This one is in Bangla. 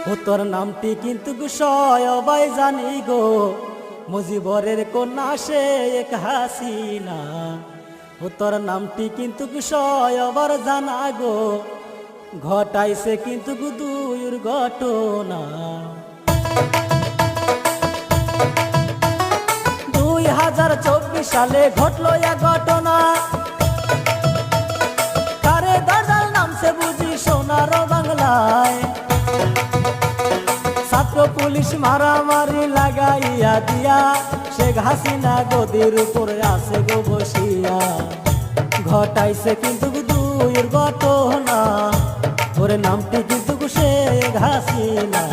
ও তোর নামটি কিন্তু সবাই জানি গো, মুজিবরের কন্যা শেখ হাসিনা। ও তোর নামটি কিন্তু সবার জানা গো, ঘটাইছে কিন্তু দুইর ঘটনা। 2024 সালে ঘটলো এক ঘটনা, কারে দাদার নামছে বুঝি সোনার বাংলায়। ছাত্র পুলিশ মারামারি লাগাইয়া দিয়া, শেখ হাসিনা গদির উপরে আছে গো বসিয়া। ঘটাইছে কিন্তু দুইয়ের ঘটনা, ওরে নামটি কিন্তু শেখ হাসিনা।